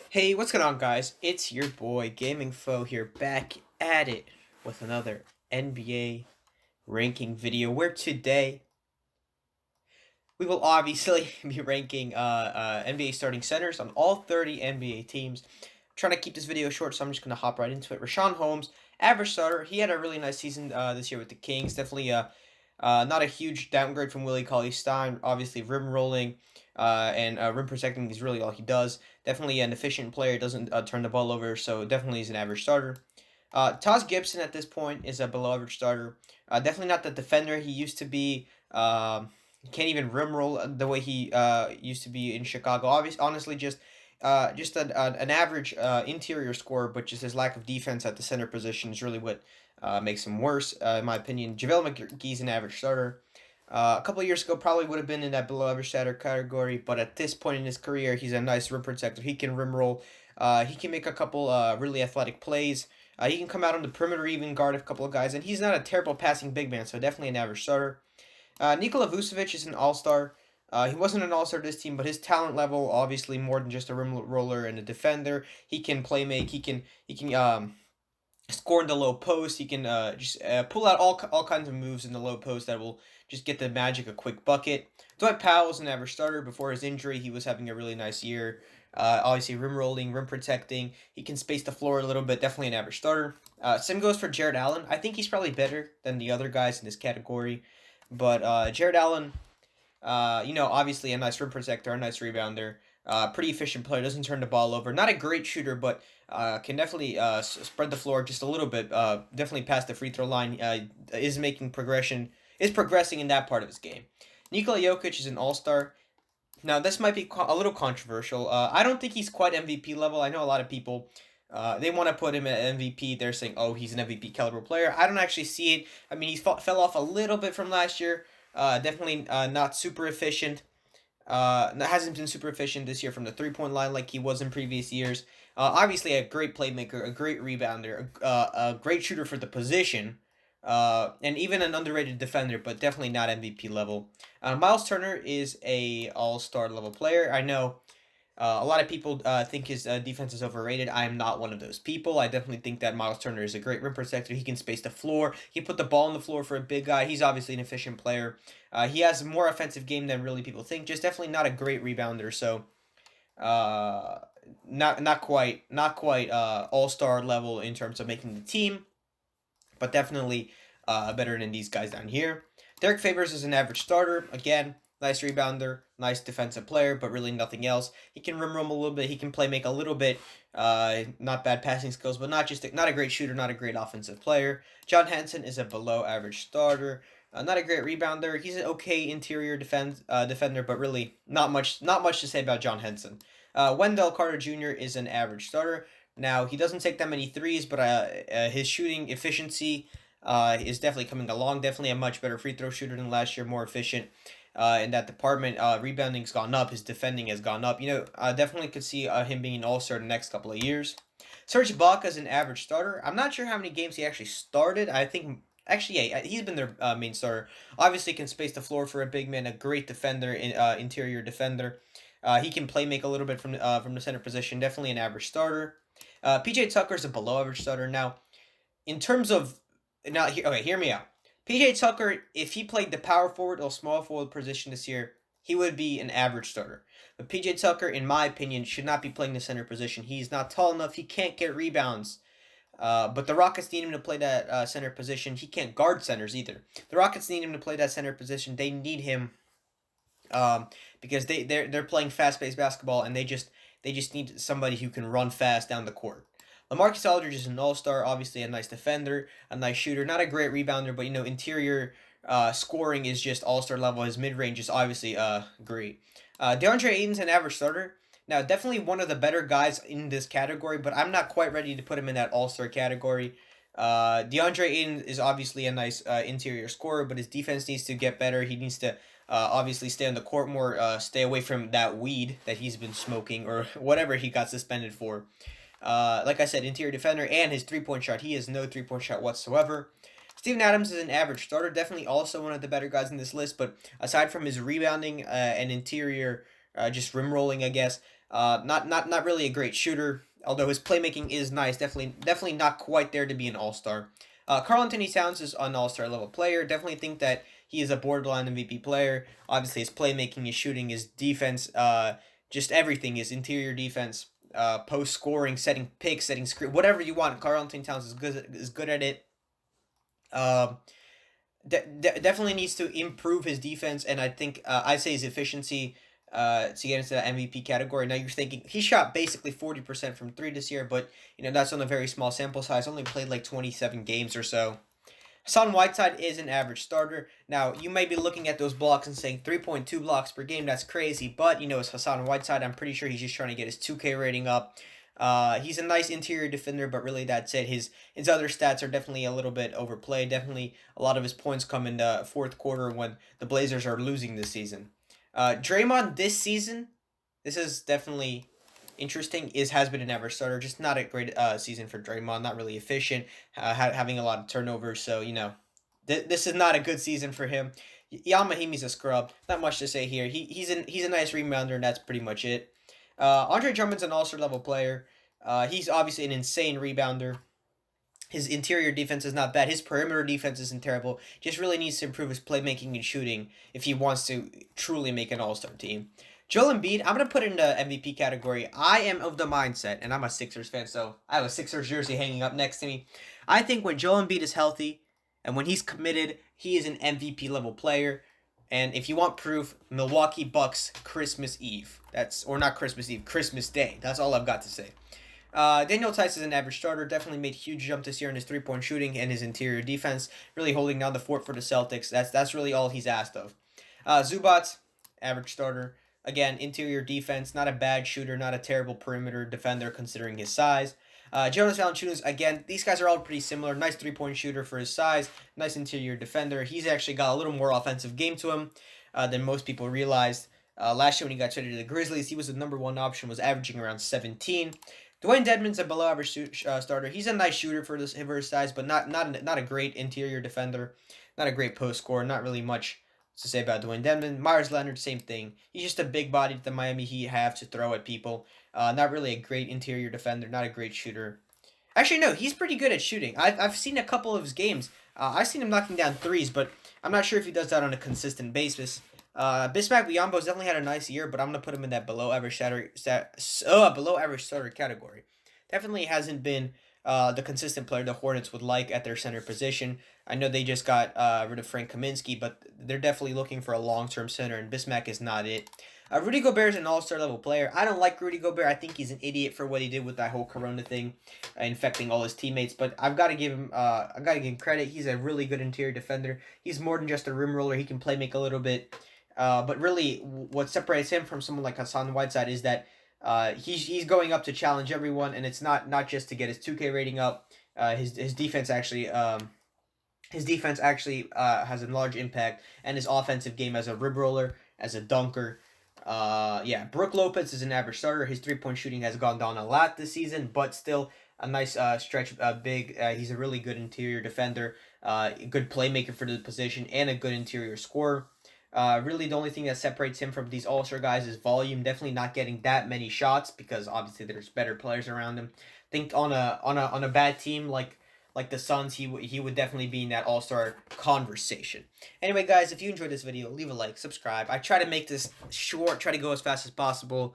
Hey, what's going on, guys? It's your boy Gaming Foe here, back at it with another NBA ranking video. Where today we will obviously be ranking NBA starting centers on all 30 NBA teams. I'm trying to keep this video short, so I'm just gonna hop right into it. Rashawn Holmes, average starter. He had a really nice season this year with the Kings. Definitely not a huge downgrade from Willie Cauley-Stein. Obviously, rim rolling and rim protecting is really all he does. Definitely an efficient player. Doesn't turn the ball over, so definitely is an average starter. Taj Gibson at this point is a below average starter. Definitely not the defender he used to be. Can't even rim roll the way he used to be in Chicago. Honestly, just an average interior scorer, but just his lack of defense at the center position is really what makes him worse, in my opinion. JaVale McGee's an average starter. A couple of years ago, probably would have been in that below average starter category, but at this point in his career, he's a nice rim protector. He can rim roll. He can make a couple really athletic plays. He can come out on the perimeter, even guard a couple of guys, and he's not a terrible passing big man, so definitely an average starter. Nikola Vucevic is an all-star. He wasn't an all-star this team, but his talent level, obviously more than just a rim roller and a defender. He can play make. He can score in the low post. He can just pull out all kinds of moves in the low post that will just get the Magic a quick bucket. Dwight Powell was an average starter. Before his injury, he was having a really nice year. Obviously, rim rolling, rim protecting. He can space the floor a little bit. Definitely an average starter. Same goes for Jared Allen. I think he's probably better than the other guys in this category. But Jared Allen, obviously a nice rim protector, a nice rebounder, pretty efficient player, doesn't turn the ball over. Not a great shooter, but can definitely spread the floor just a little bit. Definitely past the free throw line. Is making progression, is progressing in that part of his game. Nikola Jokic is an all star. Now, this might be a little controversial. I don't think he's quite MVP level. I know a lot of people. They want to put him at MVP. They're saying, "Oh, he's an MVP caliber player." I don't actually see it. I mean, he fell off a little bit from last year. Definitely not super efficient. Hasn't been super efficient this year from the 3 point line like he was in previous years. Obviously, a great playmaker, a great rebounder, a great shooter for the position, and even an underrated defender, but definitely not MVP level. Miles Turner is a All Star level player. I know a lot of people think his defense is overrated. I am not one of those people. I definitely think that Miles Turner is a great rim protector. He can space the floor. He put the ball on the floor for a big guy. He's obviously an efficient player. He has more offensive game than really people think. Just definitely not a great rebounder. So uh, not quite all star level in terms of making the team, but definitely better than these guys down here. Derek Favors is an average starter. Again, nice rebounder, nice defensive player, but really nothing else. He can rim roam a little bit. He can play make a little bit. Not bad passing skills, but not a great shooter, not a great offensive player. John Henson is a below average starter. Not a great rebounder. He's an okay interior defender, but really not much to say about John Henson. Wendell Carter Jr. is an average starter. Now he doesn't take that many threes, but his shooting efficiency is definitely coming along. Definitely a much better free throw shooter than last year, more efficient in that department. Rebounding's gone up, his defending has gone up. Definitely could see him being an all star the next couple of years. Serge Ibaka is an average starter. I'm not sure how many games he actually started. I think actually, yeah, he's been their main starter. Obviously, can space the floor for a big man, a great defender, interior defender. He can play make a little bit from the center position. Definitely an average starter. PJ Tucker is a below average starter. Now, in terms of okay, hear me out. PJ Tucker, if he played the power forward or small forward position this year, he would be an average starter. But PJ Tucker, in my opinion, should not be playing the center position. He's not tall enough. He can't get rebounds. But the Rockets need him to play that center position. He can't guard centers either. The Rockets need him to play that center position. They need him because they're playing fast paced basketball and they just need somebody who can run fast down the court. LaMarcus Aldridge is an all star, obviously a nice defender, a nice shooter, not a great rebounder, but interior scoring is just all star level. His mid range is obviously great. DeAndre Ayton's an average starter. Now, definitely one of the better guys in this category, but I'm not quite ready to put him in that all star category. DeAndre Ayton is obviously a nice interior scorer, but his defense needs to get better. He needs to obviously stay on the court more, stay away from that weed that he's been smoking or whatever he got suspended for. Like I said, interior defender and his 3 point shot. He has no 3 point shot whatsoever. Steven Adams is an average starter, definitely also one of the better guys in this list, but aside from his rebounding and interior just rim rolling, I guess. Not really a great shooter, although his playmaking is nice. Definitely not quite there to be an all-star. Karl Anthony Towns is an all-star level player. Definitely think that he is a borderline MVP player. Obviously, his playmaking, his shooting, his defense, just everything. His interior defense, post scoring, setting picks, setting screen, whatever you want. Karl Anthony Towns is good at it. Um, Definitely needs to improve his defense, and I think I'd say his efficiency to get into the MVP category. Now you're thinking he shot basically 40% from three this year, but that's on a very small sample size. Only played like 27 games or so. Hassan Whiteside is an average starter. Now, you may be looking at those blocks and saying 3.2 blocks per game, that's crazy. But, it's Hassan Whiteside. I'm pretty sure he's just trying to get his 2K rating up. He's a nice interior defender, but really that's it. His other stats are definitely a little bit overplayed. Definitely a lot of his points come in the fourth quarter when the Blazers are losing this season. Draymond this season, this is definitely interesting. Has been an average starter, just not a great season for Draymond. Not really efficient, having a lot of turnovers. So this is not a good season for him. Yamahimi's a scrub. Not much to say here. He's a nice rebounder, and that's pretty much it. Andre Drummond's an all-star level player. He's obviously an insane rebounder. His interior defense is not bad. His perimeter defense isn't terrible. Just really needs to improve his playmaking and shooting if he wants to truly make an all-star team. Joel Embiid, I'm going to put in the MVP category. I am of the mindset, and I'm a Sixers fan, so I have a Sixers jersey hanging up next to me. I think when Joel Embiid is healthy and when he's committed, he is an MVP level player. And if you want proof, Milwaukee Bucks Christmas Eve. Or not Christmas Eve, Christmas Day. That's all I've got to say. Daniel Tice is an average starter. Definitely made a huge jump this year in his three-point shooting and his interior defense. Really holding down the fort for the Celtics. That's really all he's asked of. Zubac, average starter. Again, interior defense. Not a bad shooter. Not a terrible perimeter defender considering his size. Jonas Valanciunas, again, these guys are all pretty similar. Nice three-point shooter for his size. Nice interior defender. He's actually got a little more offensive game to him than most people realized. Last year when he got traded to the Grizzlies, he was the number one option, was averaging around 17. Dwayne Dedmon's a below-average starter. He's a nice shooter for his size, but not a great interior defender. Not a great post scorer. Not really much to say about Dwayne Dedmon. Myers Leonard, same thing. He's just a big body that the Miami Heat have to throw at people. Not really a great interior defender. Not a great shooter. Actually, no, he's pretty good at shooting. I've seen a couple of his games. I've seen him knocking down threes, but I'm not sure if he does that on a consistent basis. Bismack Biyombo's definitely had a nice year, but I'm gonna put him in that below average starter category. Definitely hasn't been the consistent player the Hornets would like at their center position. I know they just got rid of Frank Kaminsky, but they're definitely looking for a long-term center, and Bismack is not it. Rudy Gobert is an all-star level player. I don't like Rudy Gobert. I think he's an idiot for what he did with that whole Corona thing, infecting all his teammates. But I've got to give him credit. He's a really good interior defender. He's more than just a rim roller. He can play make a little bit. But really, what separates him from someone like Hassan Whiteside is that he's going up to challenge everyone, and it's not just to get his 2K rating up. His defense actually has a large impact, and his offensive game as a rim roller, as a dunker. Brook Lopez is an average starter. His three-point shooting has gone down a lot this season, but still a nice stretch, big. He's a really good interior defender, good playmaker for the position, and a good interior scorer. Really, the only thing that separates him from these all-star guys is volume. Definitely not getting that many shots because obviously there's better players around him. I think on a bad team like the Suns, he would definitely be in that all-star conversation. Anyway, guys, if you enjoyed this video, leave a like, subscribe. I try to make this short, try to go as fast as possible.